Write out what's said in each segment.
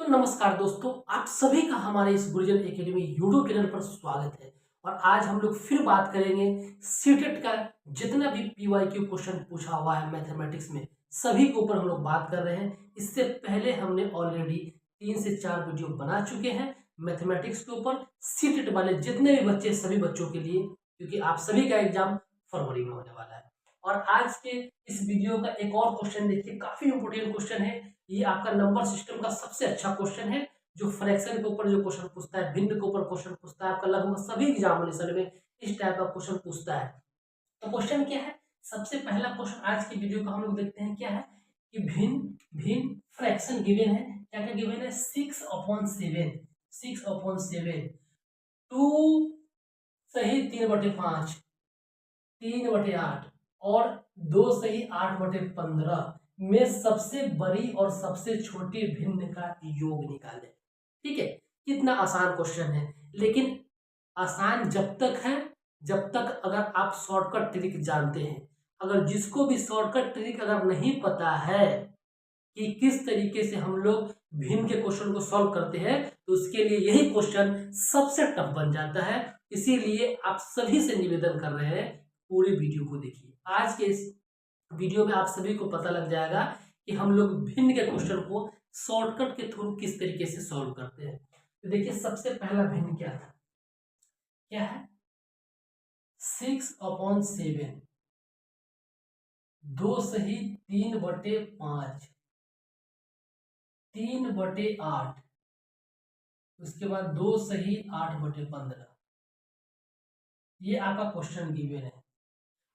तो नमस्कार दोस्तों, आप सभी का हमारे इस गुरुजन एकेडमी यूट्यूब चैनल पर स्वागत है। और आज हम लोग फिर बात करेंगे सीटेट का जितना भी पीवाईक्यू क्वेश्चन पूछा हुआ है मैथमेटिक्स में, सभी के ऊपर हम लोग बात कर रहे हैं। इससे पहले हमने ऑलरेडी 3 से 4 वीडियो बना चुके हैं मैथमेटिक्स के ऊपर, सीटेट वाले जितने भी बच्चे, सभी बच्चों के लिए, क्योंकि आप सभी का एग्जाम फरवरी में होने वाला है। और आज के इस वीडियो का एक और क्वेश्चन देखिए, काफी इंपोर्टेंट क्वेश्चन है। ये आपका नंबर सिस्टम का सबसे अच्छा क्वेश्चन है, जो फ्रैक्शन के ऊपर जो क्वेश्चन पूछता है, भिन्न के ऊपर क्वेश्चन पूछता है। आपका लगभग सभी एग्जामिनेशन में इस टाइप का क्वेश्चन पूछता है। तो क्वेश्चन क्या है? सबसे पहला क्वेश्चन आज की वीडियो का हम लोग देखते हैं, क्या है कि भिन्न भिन्न फ्रैक्शन गिवन है। क्या क्या गिवन है? 6/7, 6/7, 2 सही 3/5, 3/8 और 2 सही 8/15 में सबसे बड़ी और सबसे छोटी भिन्न का योग निकालें। ठीक है, कितना आसान क्वेश्चन है, लेकिन आसान जब तक है जब तक अगर आप शॉर्टकट ट्रिक जानते हैं। अगर जिसको भी शॉर्टकट ट्रिक अगर नहीं पता है कि किस तरीके से हम लोग भिन्न के क्वेश्चन को सॉल्व करते हैं, तो उसके लिए यही क्वेश्चन सबसे टफ बन जाता है। इसीलिए आप सभी से निवेदन कर रहे हैं, पूरी वीडियो को देखिए। आज के इस वीडियो में आप सभी को पता लग जाएगा कि हम लोग भिन्न के क्वेश्चन को शॉर्टकट के थ्रू किस तरीके से सॉल्व करते हैं। तो देखिए, सबसे पहला भिन्न क्या था? क्या है? 6/7, 2 सही 3/5, 3/8, उसके बाद 2 सही 8/15। ये आपका क्वेश्चन गिवन है।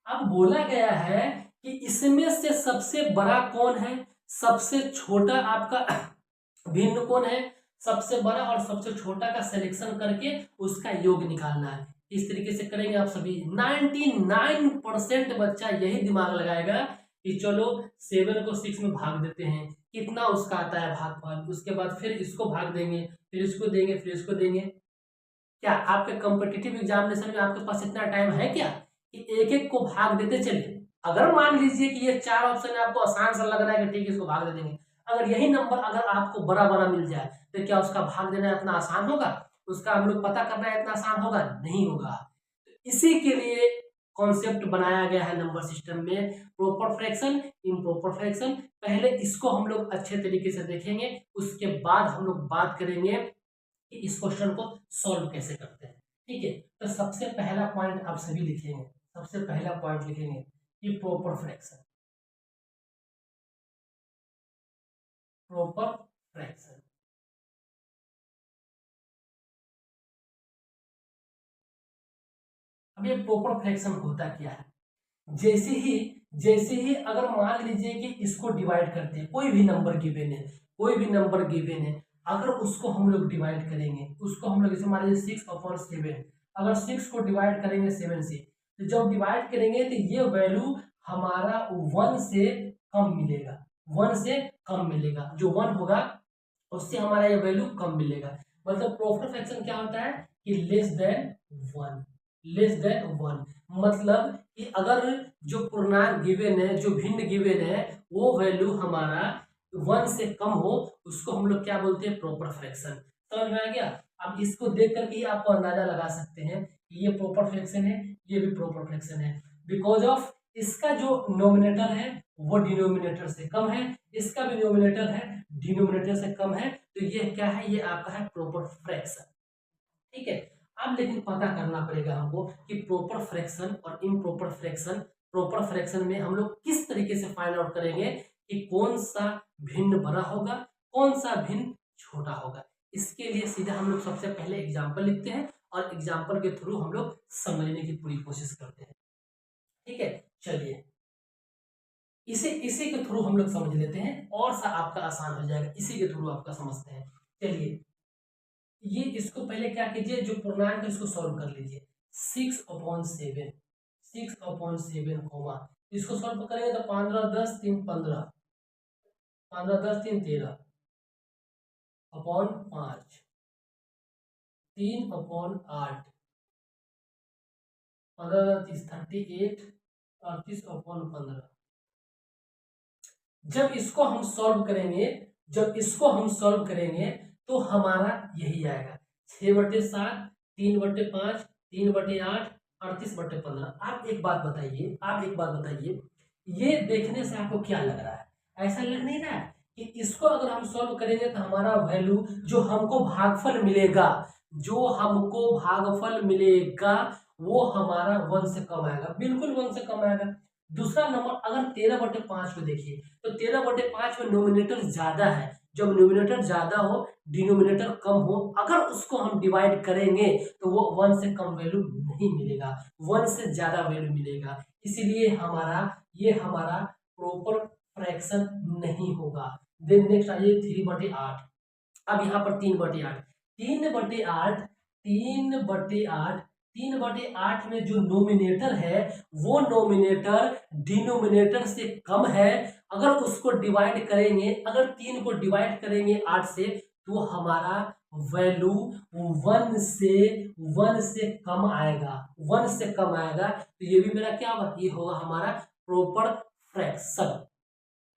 अब बोला गया है कि इसमें से सबसे बड़ा कौन है, सबसे छोटा आपका भिन्न कौन है, सबसे बड़ा और सबसे छोटा का सिलेक्शन करके उसका योग निकालना है। इस तरीके से करेंगे आप सभी। 99% बच्चा यही दिमाग लगाएगा कि चलो 7 को 6 में भाग देते हैं, कितना उसका आता है भागफल, उसके बाद फिर इसको भाग देंगे, फिर इसको देंगे, फिर इसको देंगे। क्या आपके कॉम्पिटिटिव एग्जामिनेशन में आपके पास इतना टाइम है क्या कि एक एक को भाग देते चले? अगर मान लीजिए कि ये 4 ऑप्शन आपको आसान सा लग रहा है कि ठीक है इसको भाग दे देंगे, अगर यही नंबर अगर आपको बड़ा बड़ा मिल जाए, तो क्या उसका भाग देना इतना आसान होगा? उसका हम लोग पता करना इतना आसान होगा? नहीं होगा। तो इसी के लिए कॉन्सेप्ट बनाया गया है नंबर सिस्टम में, प्रॉपर फ्रैक्शन, इम्प्रॉपर फ्रैक्शन। पहले इसको हम लोग अच्छे तरीके से देखेंगे, उसके बाद हम लोग बात करेंगे कि इस क्वेश्चन को सॉल्व कैसे करते हैं। ठीक है, तो सबसे पहला पॉइंट आप सभी लिखेंगे। सबसे पहला पॉइंट लिखेंगे कि प्रॉपर फ्रैक्शन, प्रॉपर फ्रैक्शन। अब ये प्रॉपर फ्रैक्शन होता क्या है? जैसे ही अगर मान लीजिए कि इसको डिवाइड करते हैं, कोई भी नंबर गिवन है, कोई भी नंबर गिवन है, अगर उसको हम लोग डिवाइड करेंगे, उसको हम लोग जैसे मान लीजिए 6/7, अगर 6 को डिवाइड करेंगे 7 से, तो जब डिवाइड करेंगे तो ये वैल्यू हमारा 1 से कम मिलेगा। 1 से कम मिलेगा, जो 1 होगा उससे हमारा ये वैल्यू कम मिलेगा। मतलब प्रॉपर फ्रैक्शन क्या होता है कि लेस देन 1, लेस देन 1। मतलब कि अगर जो पूर्णांक गिवन है, जो भिन्न गिवन है, वो वैल्यू हमारा 1 से कम हो, उसको हम लोग क्या बोलते हैं? Proper fraction. समझ में आ गया? अब इसको देख करके ही आपको अंदाजा लगा सकते हैं कि ये प्रॉपर फ्रैक्शन है, ये भी प्रॉपर फ्रैक्शन है। बिकॉज ऑफ इसका जो नोमिनेटर है वो डिनोमिनेटर से कम है, इसका भी नोमिनेटर है डिनोमिनेटर से कम है, तो ये क्या है? ये आपका है प्रॉपर फ्रैक्शन। ठीक है, अब लेकिन पता करना पड़ेगा हमको कि प्रॉपर फ्रैक्शन और इम्प्रॉपर फ्रैक्शन, प्रॉपर फ्रैक्शन में हम लोग किस तरीके से फाइंड आउट करेंगे कि कौन सा भिन्न बड़ा होगा, कौन सा भिन्न छोटा होगा। इसके लिए सीधा हम लोग सबसे पहले एग्जाम्पल लिखते हैं और एग्जाम्पल के थ्रू हम लोग समझने की पूरी कोशिश करते हैं। ठीक है, चलिए इसे इसी के थ्रू हम लोग समझ लेते हैं, और सा आपका आसान हो जाएगा। इसी के थ्रू आपका समझते हैं। चलिए, ये इसको पहले क्या कीजिए, जो पूर्णांक है इसको सॉल्व कर लीजिए। 6/7, 6/7 कोमा, इसको सॉल्व करेंगे तो 15 10 3 15, 15 10 3 13 अपॉन 5, 3/8, 15 30 38, 38/15। जब इसको हम सॉल्व करेंगे, जब इसको हम सॉल्व करेंगे तो हमारा यही आएगा 6/7, 3/5, 3/8, 38/15। आप एक बात बताइए, ये देखने से आपको क्या लग रहा है? ऐसा लग नहीं रहा है कि इसको अगर हम सॉल्व करेंगे तो हमारा वैल्यू जो हमको भागफल मिलेगा वो हमारा 1 से कम आएगा, बिल्कुल 1 से कम आएगा। दूसरा नंबर, अगर 13/5 को देखिए तो 13/5 में नोमिनेटर ज्यादा है। जब नोमिनेटर ज्यादा हो, डिनोमिनेटर कम हो, अगर उसको हम डिवाइड करेंगे तो वो 1 से कम वैल्यू नहीं मिलेगा, 1 से ज्यादा वैल्यू मिलेगा। इसीलिए हमारा प्रॉपर फ्रैक्शन नहीं होगा। देन नेक्स्ट आइए 3/8। अब यहाँ पर 3/8, 3/8, 3/8, 3/8 में जो नोमिनेटर है वो नोमिनेटर डिनोमिनेटर से कम है। अगर उसको डिवाइड करेंगे, अगर 3 को डिवाइड करेंगे 8 से, तो हमारा वैल्यू 1 से कम आएगा, 1 से कम आएगा। तो ये भी मेरा क्या होगा? ये होगा हमारा प्रॉपर फ्रैक्शन।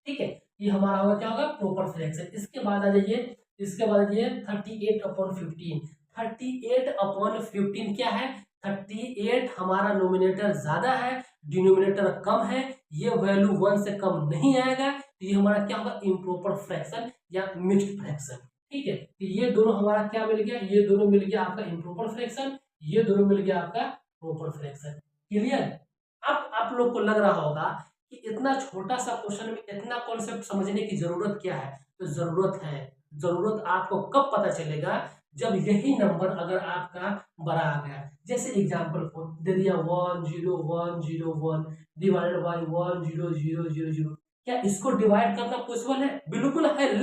ठीक है, ये हमारा होगा क्या होगा? Proper fraction. इसके बाद आ जाइए 38/15। 38/15 क्या है? 38 हमारा नोमिनेटर ज्यादा है, डिनोमिनेटर कम है, ये वैल्यू 1 से कम नहीं आएगा। तो ये हमारा क्या होगा? इम्प्रॉपर फ्रैक्शन या मिक्स्ड फ्रैक्शन। ठीक है, तो ये दोनों हमारा क्या मिल गया? ये दोनों मिल गया आपका इम्प्रॉपर फ्रैक्शन, ये दोनों मिल गया आपका प्रॉपर फ्रैक्शन। क्लियर? अब आप लोग को लग रहा होगा कि इतना छोटा सा क्वेश्चन में इतना कॉन्सेप्ट समझने की जरूरत क्या है? तो जरूरत आपको कब पता चलेगा? जब यही नंबर अगर आपका बड़ा आ गया। जैसे एग्जांपल फॉर दे दिया 10101 डिवाइडेड बाय 10000। क्या इसको डिवाइड करना पॉसिबल है? बिल्कुल है,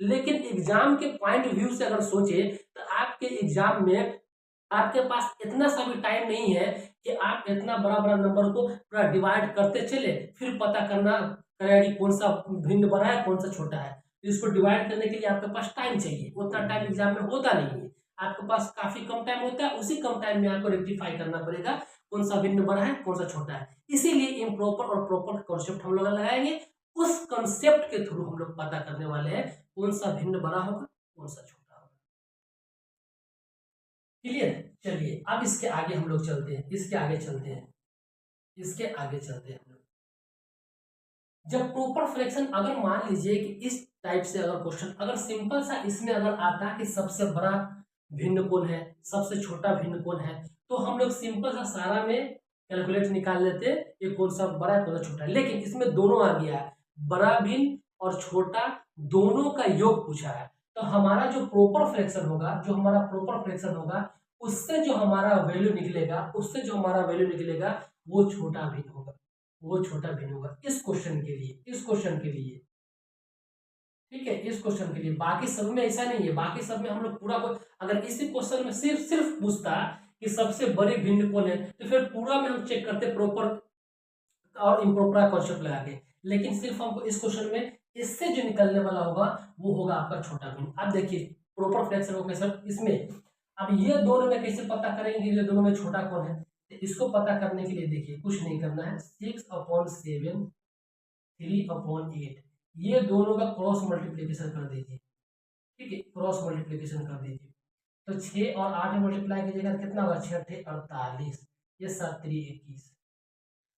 लेकिन एग्जाम के पॉइंट व्यू से अगर सोचे तो आपके एग्जाम में आपके पास इतना सा भी टाइम नहीं है कि आप इतना बड़ा बड़ा नंबर को पूरा डिवाइड करते चले, फिर पता करना करेगा कि कौन सा भिन्न बड़ा है, कौन सा छोटा है। इसको डिवाइड करने के लिए आपके पास टाइम चाहिए, उतना टाइम एग्जाम में होता नहीं है, आपके पास काफी कम टाइम होता है। उसी कम टाइम में आपको रेक्टिफाई करना पड़ेगा कौन सा भिन्न बड़ा है, कौन सा छोटा है। इसीलिए इम्प्रॉपर और प्रॉपर कॉन्सेप्ट हम लोग लगाएंगे। उस कॉन्सेप्ट के थ्रू हम लोग पता करने वाले हैं कौन सा भिन्न बड़ा होगा, कौन सा छोटा होगा। क्लियर? चलिए अब इसके आगे हम लोग चलते हैं, इसके आगे चलते हैं हम लोग। जब प्रॉपर फ्रैक्शन, अगर मान लीजिए कि इस टाइप से अगर क्वेश्चन अगर सिंपल सा इसमें अगर आता कि सबसे बड़ा भिन्न कोण है, सबसे छोटा भिन्न कोण है, तो हम लोग सिंपल सा सारा में कैलकुलेट निकाल लेते ये कौन सा बड़ा है, कौन सा छोटा है। लेकिन इसमें दोनों आ गया है, बड़ा भिन्न और छोटा दोनों का योग पूछा है। तो हमारा जो प्रॉपर फ्रैक्शन होगा, उससे जो हमारा वैल्यू निकलेगा वो छोटा भिन्न होगा इस क्वेश्चन के लिए। ठीक है, इस क्वेश्चन के लिए। बाकी सब में ऐसा नहीं है, बाकी सब में हम लोग पूरा अगर इसी क्वेश्चन में सिर्फ पूछता कि सबसे बड़ी भिन्न कौन है, तो फिर पूरा में हम चेक करते प्रॉपर और इम्प्रॉपर कॉन्सेप्ट लगा के। लेकिन सिर्फ हमको इस क्वेश्चन में इससे जो निकलने वाला होगा वो होगा आपका छोटा भिन्न। अब देखिए प्रॉपर फ्रैक्शन को कैसे इसमें, अब ये दोनों में कैसे पता करेंगे ये दोनों में छोटा कौन है। तो इसको पता करने के लिए देखिए कुछ नहीं करना है, 6/7, 3/8, ये दोनों का क्रॉस मल्टीप्लीकेशन कर दीजिए। ठीक है, क्रॉस मल्टीप्लीकेशन कर दीजिए तो 6 और 8 मल्टीप्लाई कीजिएगा कितना होगा? 6 48, ये 7 21।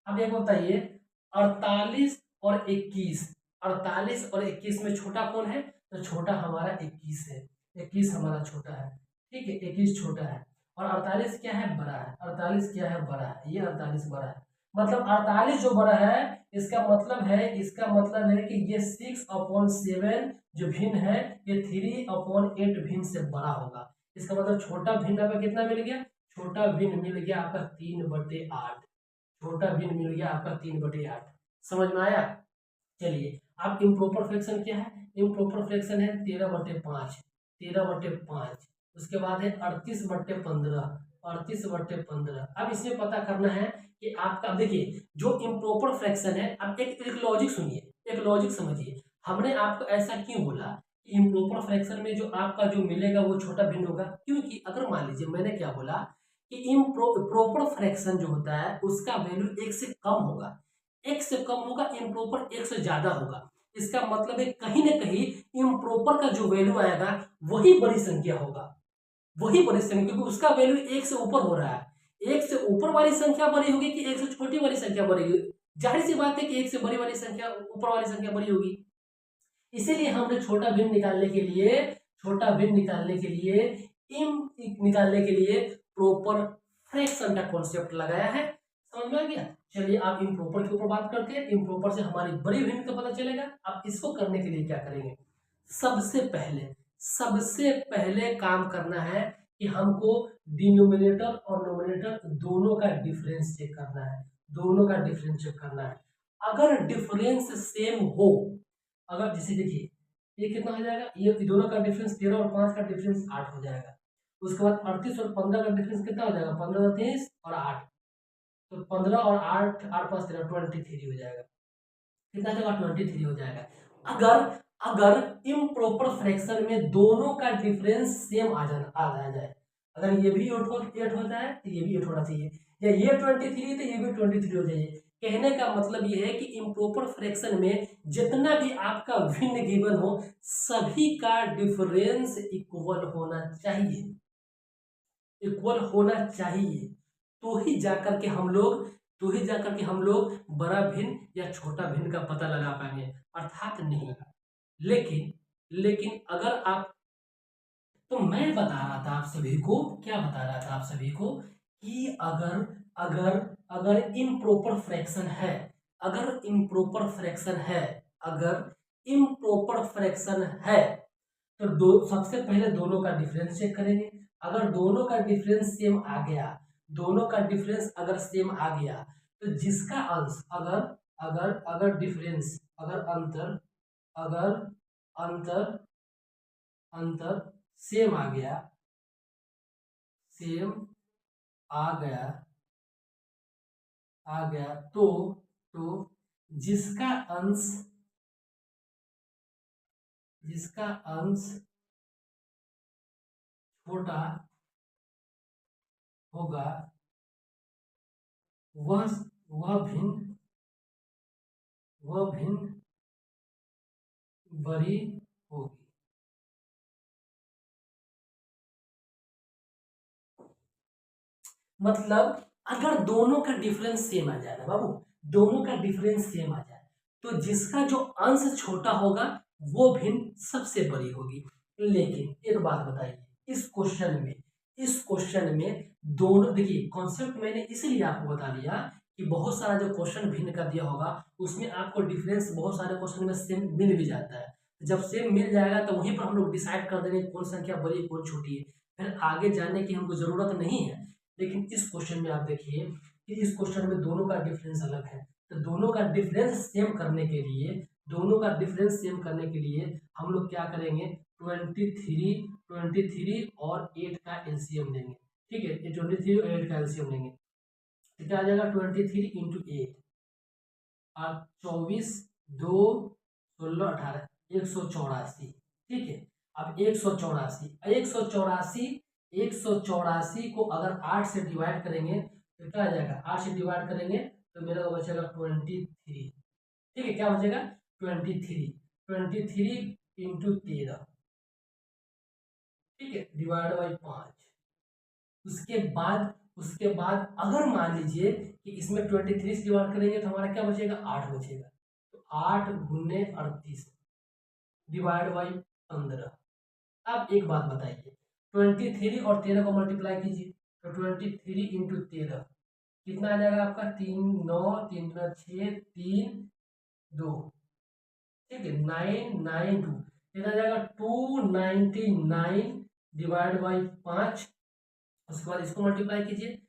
अब एक बताइए 48 और 21, 48 और 21 में छोटा कौन है? तो छोटा हमारा 21 है, 21 हमारा छोटा है। ठीक है, 21 छोटा है और 48 क्या है? बड़ा है। 48 क्या है? बड़ा है। ये 48 बड़ा है, मतलब 48 जो बड़ा है, इसका मतलब है कि ये 6/7 जो भिन्न है ये 3/8 भिन्न से बड़ा होगा। इसका मतलब छोटा भिन्न आपका कितना मिल गया? छोटा भिन्न मिल गया आपका 3/8। छोटा भिन्न मिल गया आपका 3/8। समझ में आया? चलिए अब इम्प्रॉपर फ्रैक्शन क्या है? इम्प्रॉपर फ्रैक्शन है 13/5। उसके बाद है 38/15। अब इसमें पता करना है कि आपका, देखिए जो इम्प्रॉपर फ्रैक्शन है, अब एक लॉजिक सुनिए, एक लॉजिक समझिए। हमने आपको ऐसा क्यों बोला कि इम्प्रॉपर फ्रैक्शन में जो आपका जो मिलेगा वो छोटा भिन्न होगा? क्योंकि अगर मान लीजिए मैंने क्या बोला कि इम्प्रॉपर फ्रैक्शन जो होता है उसका वैल्यू 1 से कम होगा, 1 से कम होगा, इम्प्रॉपर 1 से ज्यादा होगा। इसका मतलब है कहीं ना कहीं इम्प्रॉपर का जो वैल्यू आएगा वही बड़ी संख्या होगा, वही बड़ी संख्या, क्योंकि उसका वैल्यू एक से ऊपर हो रहा है। एक से ऊपर वाली संख्या बड़ी होगी कि एक से छोटी वाली संख्या बड़ी होगी? जाहिर सी बात है कि एक से बड़ी वाली संख्या, ऊपर वाली संख्या बड़ी होगी। इसीलिए हमने छोटा भिन्न निकालने के लिए, छोटा भिन्न निकालने के लिए, निकालने के लिए प्रॉपर फ्रैक्शन का कॉन्सेप्ट लगाया है। समझ में आ गया? चलिए आप इम्प्रॉपर के ऊपर बात करते हैं। इम्प्रॉपर से हमारी बड़ी भिन्न का पता चलेगा। अब इसको करने के लिए क्या करेंगे? सबसे पहले काम करना है कि हमको डिनोमिनेटर और नोमिनेटर दोनों का डिफरेंस चेक करना है, दोनों का डिफरेंस चेक करना है। अगर डिफरेंस सेम हो, अगर जैसे देखिए ये कितना हो जाएगा, ये दोनों का डिफरेंस 13 और 5 का डिफरेंस 8 हो जाएगा। उसके बाद 38 और 15 का डिफरेंस कितना हो जाएगा, 15 30 और 8, तो 15 और 8 8 5 13 23 हो जाएगा। कितना जगह 23 हो जाएगा। अगर अगर इम्प्रॉपर फ्रैक्शन में दोनों का डिफरेंस सेम आ जाए, अगर ये भी 8 होता है तो ये भी 8 होना चाहिए, या ये 23 तो ये भी 23 हो जाइए। कहने का मतलब ये है कि इम्प्रॉपर फ्रैक्शन में जितना भी आपका भिन्न गिवन हो, सभी का डिफरेंस इक्वल होना चाहिए, इक्वल होना चाहिए। तो ही जाकर के हम लोग बड़ा भिन्न या छोटा भिन्न का पता लगा पाएंगे, अर्थात नहीं। लेकिन अगर आप, तो मैं बता रहा था आप सभी को, क्या बता रहा था आप सभी को, कि अगर अगर अगर इम्प्रॉपर फ्रैक्शन है, अगर इम्प्रॉपर फ्रैक्शन है तो सबसे पहले दोनों का डिफरेंस चेक करेंगे। अगर दोनों का डिफरेंस सेम आ गया, दोनों का डिफरेंस अगर सेम आ गया, तो जिसका अंश अगर अगर अगर डिफरेंस अगर अंतर सेम आ गया, तो जिसका अंश छोटा होगा वह भिन्न बड़ी होगी। मतलब अगर दोनों का डिफरेंस सेम आ जाए ना बाबू, दोनों का डिफरेंस सेम आ जाए, तो जिसका जो अंश छोटा होगा वो भिन्न सबसे बड़ी होगी। लेकिन एक बात बताइए, इस क्वेश्चन में दोनों, देखिए कॉन्सेप्ट मैंने इसलिए आपको बता दिया कि बहुत सारा जो क्वेश्चन भिन्न का दिया होगा उसमें आपको डिफरेंस बहुत सारे क्वेश्चन में सेम मिल भी जाता है। जब सेम मिल जाएगा तो वहीं पर हम लोग डिसाइड कर देंगे कौन संख्या बड़ी कौन छोटी है, फिर आगे जाने की हमको जरूरत नहीं है। लेकिन इस क्वेश्चन में आप देखिए कि इस क्वेश्चन में दोनों का डिफरेंस अलग है, तो दोनों का डिफरेंस सेम करने के लिए हम लोग क्या करेंगे, 23 और 8 का एलसीएम लेंगे। ठीक है, ये 23 और 8 का एलसीएम लेंगे तो क्या आ जाएगा, 23 इंटू 8 और 24 2 16 18 184। ठीक है, अब 184 को अगर 8 से डिवाइड करेंगे तो क्या आ जाएगा, 8 से डिवाइड करेंगे तो मेरा को बचेगा 23। ठीक है, क्या बचेगा 23 इंटू 13, ठीक है, डिवाइड बाई 5। उसके बाद अगर मान लीजिए कि इसमें 23 से डिवाइड करेंगे तो हमारा क्या बचेगा, 8 बचेगा, तो 8 गुने 38 डिवाइड बाई 15। अब एक बात बताइए, 23 और 13 को मल्टीप्लाई कीजिए तो 23 इंटू 13 कितना आ जाएगा आपका, 3 9 3 6 3 2, ठीक है, 992, कितना आ जाएगा 299 डिवाइड बाई 5। उसके बाद इसको मल्टीप्लाई कीजिए,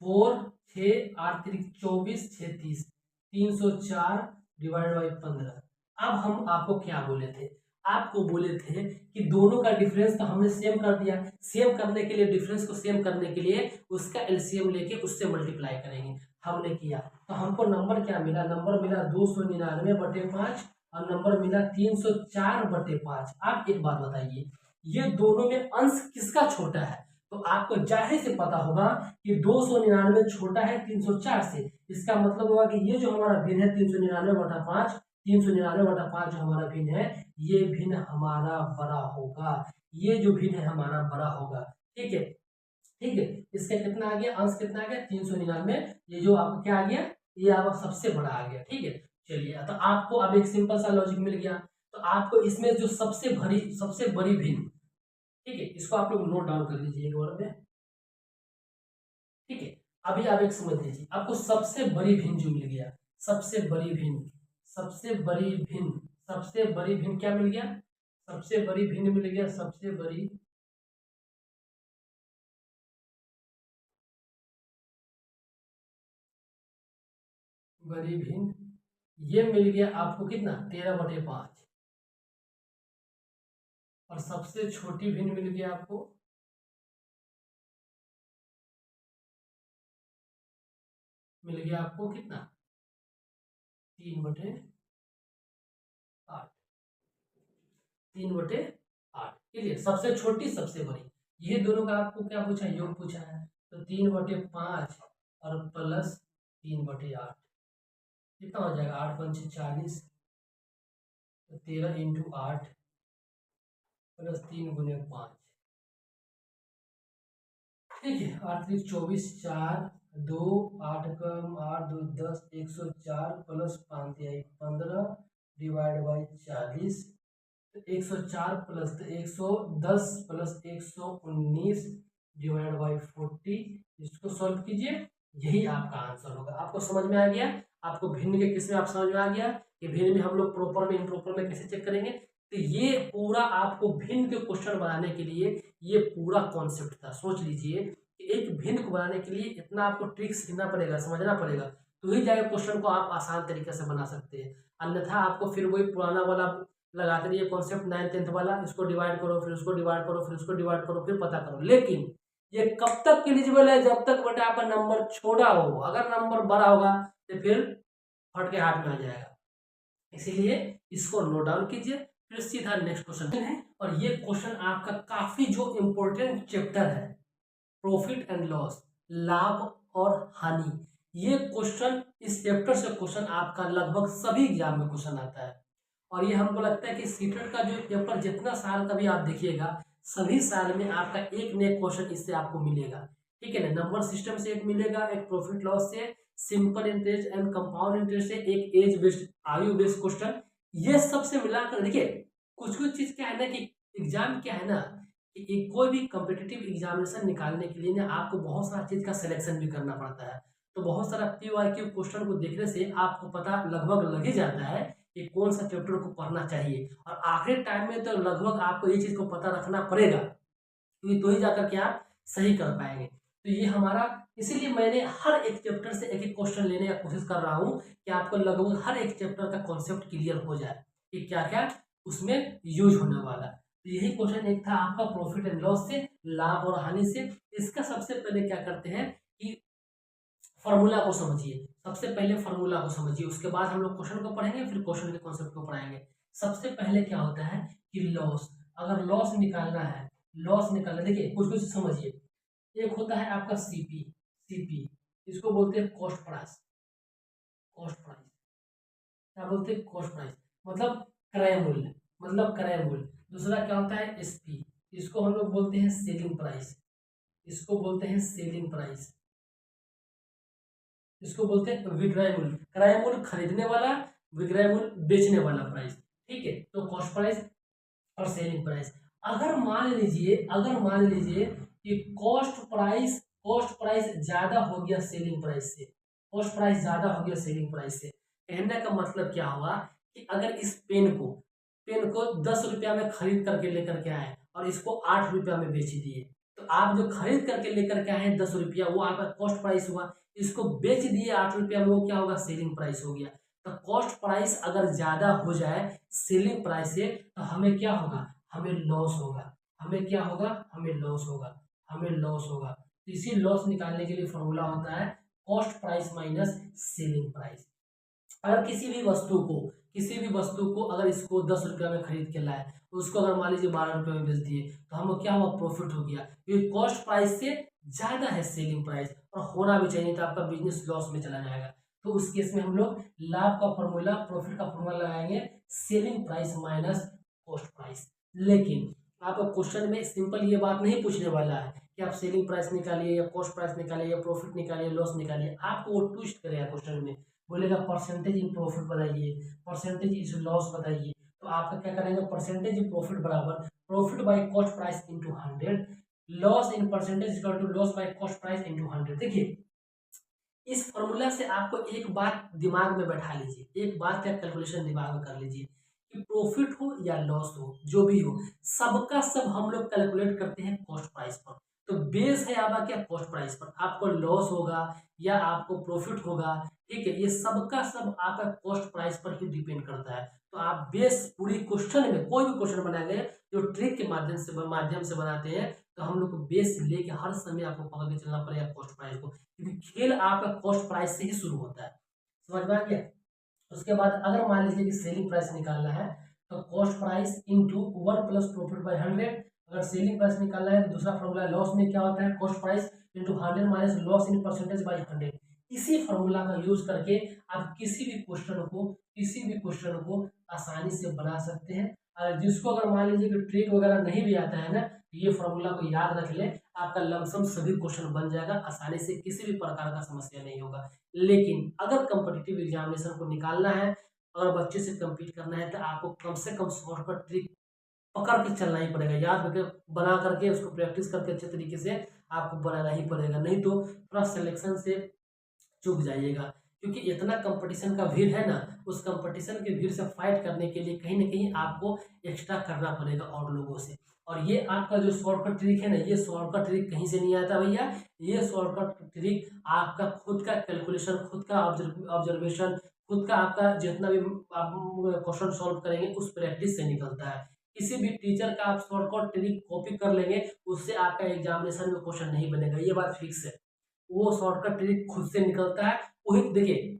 4 6 8 3 24 6 30 304 डिवाइड बाई 15। अब हम आपको क्या बोले थे, आपको बोले थे कि दोनों का डिफरेंस तो हमने सेम कर दिया, सेम करने के लिए, डिफरेंस को सेम करने के लिए उसका एलसीएम लेके उससे मल्टीप्लाई करेंगे। हमने किया तो हमको नंबर क्या मिला, नंबर मिला 299/5 और नंबर मिला 304/5। आप एक बात बताइए, ये दोनों में अंश किसका छोटा है, तो आपको जाहिर से पता होगा कि 299 छोटा है 304 से। इसका मतलब होगा कि ये जो हमारा भिन्न है 399/5 399/5 जो हमारा भिन्न है, ये भिन्न हमारा बड़ा होगा, ये जो भिन्न है हमारा बड़ा होगा। ठीक है, ठीक है। इसका कितना आ गया, अंश कितना आ गया 399। ये जो आपका क्या आ गया, ये आपका सबसे बड़ा आ गया। ठीक है, चलिए तो आपको अब एक सिंपल सा लॉजिक मिल गया। तो आपको इसमें जो सबसे बड़ी भिन्न, ठीक है, इसको आप लोग नोट डाउन कर लीजिए एक बार में। ठीक है, अभी आप एक समझ लीजिए, आपको सबसे बड़ी भिन्न जो मिल गया, सबसे बड़ी भिन्न, सबसे बड़ी भिन्न, सबसे बड़ी भिन्न क्या मिल गया, सबसे बड़ी भिन्न मिल गया, सबसे बड़ी बड़ी भिन्न, ये मिल गया आपको कितना 13/5। और सबसे छोटी भिन्न मिल गया आपको, मिल गया आपको कितना 3/8, 3/8। ठीक है, सबसे छोटी सबसे बड़ी, ये दोनों का आपको क्या पूछा है, योग पूछा है। तो 3/5 और प्लस 3/8 कितना हो जाएगा, 8×5 = 40, तो 13 × 8 प्लस 3×5। ठीक है, 8×3 = 24, 4 2 8 कम 8 2 10, 104 प्लस 5 15 /40। तो 104 प्लस 110 प्लस 119 /40। इसको सॉल्व कीजिए, यही आपका आंसर होगा। आपको समझ में आ गया, आपको भिन्न के किस में आप समझ में आ गया कि भिन्न में हम लोग प्रॉपर में इम्प्रॉपर में कैसे चेक करेंगे। तो ये पूरा आपको भिन्न के क्वेश्चन बनाने के लिए ये पूरा कॉन्सेप्ट था। सोच लीजिए कि एक भिन्न को बनाने के लिए इतना आपको ट्रिक्स सीखना पड़ेगा, समझना पड़ेगा, तो ही जाके क्वेश्चन को आप आसान तरीके से बना सकते हैं। अन्यथा आपको फिर वही पुराना वाला लगाते रहिए कॉन्सेप्ट 9th-10th वाला, इसको डिवाइड करो, फिर उसको डिवाइड करो, फिर उसको डिवाइड करो, फिर पता करो। लेकिन ये कब तक एलिजिबल है, जब तक बेटा आपका नंबर छोटा हो। अगर नंबर बड़ा होगा तो फिर फट के हाथ में आ जाएगा। इसीलिए इसको नोट डाउन कीजिए। फिर सीधा नेक्स्ट क्वेश्चन है, और ये क्वेश्चन आपका काफी जो इम्पोर्टेंट चैप्टर है, प्रॉफिट एंड लॉस, लाभ और हानि। ये क्वेश्चन, इस चैप्टर से क्वेश्चन आपका लगभग सभी एग्जाम में क्वेश्चन आता है। और ये हमको लगता है कि सीटेट का जो पेपर जितना साल का भी आप देखिएगा, सभी साल में आपका एक न एक क्वेश्चन इससे आपको मिलेगा। ठीक है ना, नंबर सिस्टम से एक मिलेगा, एक प्रॉफिट लॉस से, simple interest and compound interest से, एक एज बेस्ड आयु बेस्ड क्वेश्चन। ये सबसे मिलाकर देखिए, कुछ कुछ चीज क्या है ना कि एग्जाम क्या है ना कि कोई भी कॉम्पिटिटिव एग्जामिनेशन निकालने के लिए ना आपको बहुत सारा चीज का सिलेक्शन भी करना पड़ता है। तो बहुत सारा PYQ क्वेश्चन को देखने से आपको पता लगभग लग ही जाता है कि कौन सा चैप्टर को पढ़ना चाहिए। और आखिरी टाइम में तो लगभग आपको ये चीज को पता रखना पड़ेगा, क्योंकि तो ही जाकर के आप सही कर पाएंगे। तो ये हमारा, इसीलिए मैंने हर एक चैप्टर से एक एक क्वेश्चन लेने का कोशिश कर रहा हूँ कि आपको लगभग हर एक चैप्टर का कॉन्सेप्ट क्लियर हो जाए कि क्या क्या उसमें यूज होने वाला। तो यही क्वेश्चन एक था आपका प्रॉफिट एंड लॉस से, लाभ और हानि से। इसका सबसे पहले क्या करते हैं कि फॉर्मूला को समझिए, सबसे पहले फॉर्मूला को समझिए, उसके बाद हम लोग क्वेश्चन को पढ़ेंगे, फिर क्वेश्चन के कॉन्सेप्ट को पढ़ाएंगे। सबसे पहले क्या होता है कि लॉस, अगर लॉस निकालना है, लॉस निकालना, देखिए कुछ कुछ समझिए। एक होता है आपका सीपी, इसको बोलते हैं कॉस्ट प्राइस, कॉस्ट प्राइस क्या बोलते हैं, कॉस्ट प्राइस मतलब क्रय मूल्य, मतलब क्रय मूल्य। दूसरा क्या होता है एसपी, इसको हम लोग बोलते हैं सेलिंग प्राइस, इसको बोलते हैं सेलिंग प्राइस, इसको बोलते हैं विक्रय मूल्य। क्रय मूल्य खरीदने वाला, विक्रय मूल्य बेचने वाला प्राइस। ठीक है, तो कॉस्ट प्राइस और सेलिंग प्राइस। अगर मान लीजिए कि कॉस्ट प्राइस ज्यादा हो गया सेलिंग प्राइस से, कॉस्ट प्राइस ज्यादा हो गया सेलिंग प्राइस से, कहने का मतलब क्या हुआ कि अगर इस पेन को 10 रुपया में खरीद करके लेकर के आए और इसको 8 रुपया में बेच दिए, तो आप जो खरीद करके लेकर के आए 10 रुपया, वो आपका कॉस्ट प्राइस हुआ। इसको बेच दिए 8 रुपया में, वो क्या होगा, सेलिंग प्राइस हो गया। तो कॉस्ट प्राइस अगर ज्यादा हो जाए सेलिंग प्राइस से, तो हमें क्या होगा, हमें लॉस होगा। हमें क्या होगा, हमें लॉस होगा, हमें लॉस होगा। तो इसी लॉस निकालने के लिए फॉर्मूला होता है cost price minus selling price. अगर किसी भी वस्तु को अगर इसको 10 रुपया में खरीद के लाए, तो उसको अगर मान लीजिए 12 रुपये में बेच दिए, तो हमको क्या हुआ, प्रॉफिट हो गया, क्योंकि कॉस्ट प्राइस से ज्यादा है सेलिंग प्राइस। और होना भी चाहिए, तो आपका बिजनेस लॉस में चला जाएगा। तो उस केस में हम लोग लाभ का फॉर्मूला, प्रॉफिट का फॉर्मूला लगाएंगे selling price minus cost price. लेकिन आपको क्वेश्चन में सिंपल ये बात नहीं पूछने वाला है कि आप सेलिंग प्राइस निकालिए या कॉस्ट प्राइस निकालिए या प्रॉफिट निकालिए लॉस निकालिए। आपको वो ट्विस्ट करेगा क्वेश्चन में, बोलेगा परसेंटेज इन प्रॉफिट बताइए, परसेंटेज इज लॉस बताइए। तो आपका क्या करेंगे, परसेंटेज इन प्रॉफिट बराबर profit by cost price into 100, loss in percentage equal to loss by cost price into 100। देखिए इस फॉर्मूला से आपको एक बात दिमाग में बैठा लीजिए, एक बात का कैलकुलेशन दिमाग में कर लीजिए कि प्रॉफिट हो या लॉस हो, जो भी हो, सबका सब हम लोग कैलकुलेट करते हैं कॉस्ट प्राइस पर। तो बेस है आपका क्या, कॉस्ट प्राइस पर। आपको लॉस होगा या आपको प्रॉफिट होगा, ठीक है, ये सबका सब आपका कॉस्ट प्राइस पर ही डिपेंड करता है। तो आप बेस पूरी क्वेश्चन में कोई भी क्वेश्चन बनाएंगे जो ट्रिक के माध्यम से बनाते हैं, तो हम लोग को बेस लेके हर समय आपको पकड़ के चलना पड़ेगा कॉस्ट प्राइस को, क्योंकि खेल आपका कॉस्ट प्राइस से ही शुरू होता है। समझ में आ गया। उसके बाद अगर मान लीजिए कि सेलिंग प्राइस निकालना है तो cost price into 1 plus profit by 100। अगर सेलिंग प्राइस निकालना है तो दूसरा फॉर्मूला लॉस में क्या होता है, cost price into 100 minus loss in percentage by 100। इसी फॉर्मूला का यूज करके आप किसी भी क्वेश्चन को आसानी से बना सकते हैं। और जिसको अगर मान लीजिए कि ट्रिक वगैरह नहीं भी आता है ना, ये फॉर्मूला को याद रख ले, आपका लमसम सभी क्वेश्चन बन जाएगा आसानी से, किसी भी प्रकार का समस्या नहीं होगा। लेकिन अगर कॉम्पिटिटिव एग्जामिनेशन को निकालना है, अगर बच्चे से कम्पीट करना है, तो आपको कम से कम शॉर्टकट ट्रिक पकड़ के चलना ही पड़ेगा, याद करके बना करके उसको प्रैक्टिस करके अच्छे तरीके से आपको बनाना ही पड़ेगा, नहीं तो थोड़ा सिलेक्शन से चूक जाइएगा। क्योंकि इतना कंपटीशन का भीड़ है ना, उस कंपटीशन के भीड़ से फाइट करने के लिए कहीं ना कहीं आपको एक्स्ट्रा करना पड़ेगा और लोगों से। और ये आपका जो शॉर्टकट ट्रिक है ना, ये शॉर्टकट ट्रिक कहीं से नहीं आता भैया, ये शॉर्टकट ट्रिक आपका खुद का कैलकुलेशन, खुद का ऑब्जर्वेशन, खुद का आपका जितना भी आप क्वेश्चन सॉल्व करेंगे उस प्रैक्टिस से निकलता है। किसी भी टीचर का आप शॉर्टकट ट्रिक कॉपी कर लेंगे, उससे आपका एग्जामिनेशन में क्वेश्चन नहीं बनेगा, ये बात फिक्स है। वो शॉर्टकट ट्रिक खुद से निकलता है। वही देखिए,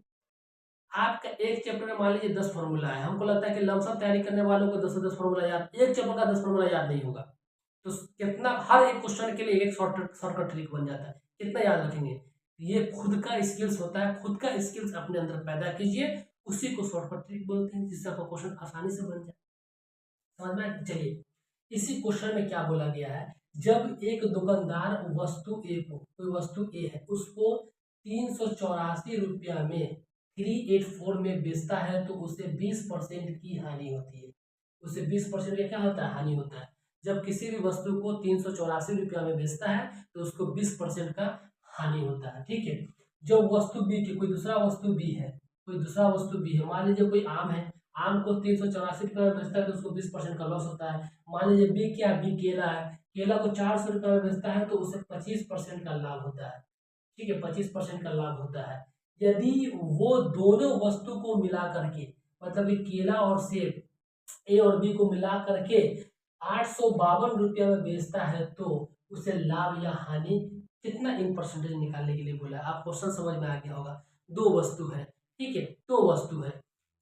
आपका एक चैप्टर में मान लीजिए 10 फॉर्मूला है, हमको लगता है कि लमसम तैयारी करने वालों को 10 फॉर्मूला याद, एक चैप्टर का 10 फॉर्मूला याद नहीं होगा, तो कितना हर एक क्वेश्चन के लिए एक शॉर्टकट ट्रिक बन जाता है, कितना याद रखेंगे। ये खुद का स्किल्स होता है, खुद का स्किल्स अपने अंदर पैदा कीजिए, उसी को शॉर्टकट ट्रिक बोलते हैं, जिससे आपका क्वेश्चन आसानी से बन जाए। समझ में। चलिए इसी क्वेश्चन में क्या बोला गया है, जब एक दुकानदार वस्तु ए को, कोई वस्तु ए है, उसको 384 रुपया में 384 में बेचता है तो उसे 20% की हानि होती है। उसे 20% का क्या होता है, हानि होता है। जब किसी भी वस्तु को 384 रुपया में बेचता है तो उसको 20% का हानि होता है, ठीक है। जो वस्तु बी की, कोई दूसरा वस्तु बी है, कोई दूसरा वस्तु बी है, मान लीजिए कोई आम है, आम को 384 रुपये में बेचता है तो उसको 20% का लॉस होता है। मान लीजिए बी क्या, बी केला है, केला को 400 रुपये में बेचता है तो उसे 25% का लाभ होता है, ठीक है, 25% का लाभ होता है। यदि वो दोनों वस्तु को मिला करके, मतलब कि केला और सेब ए और बी को मिला करके 852 रुपया में बेचता है तो उसे लाभ या हानि कितना इन परसेंटेज निकालने के लिए बोला है। आप क्वेश्चन समझ में आ गया होगा। दो वस्तु है, ठीक है, दो वस्तु है,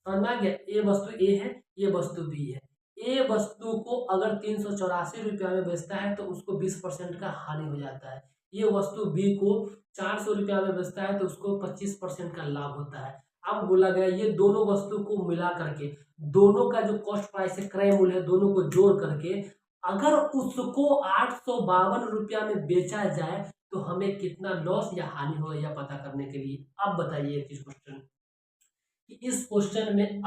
समझ में आ गया। ये वस्तु ए है, ये वस्तु बी है। ए वस्तु को अगर 384 रुपया में बेचता है तो उसको 20% का हानि हो जाता है। ये वस्तु बी को 400 रुपया में बेचता है तो उसको 25% का लाभ होता है। अब बोला गया ये दोनों वस्तु को मिला करके, दोनों का जो कॉस्ट प्राइस है, क्रय मूल्य है, दोनों को जोड़ करके अगर उसको 852 रुपया में बेचा जाए तो हमें कितना लॉस या हानि होगा, यह पता करने के लिए अब बताइए एक चीज क्वेश्चन, कि इस क्वेश्चन में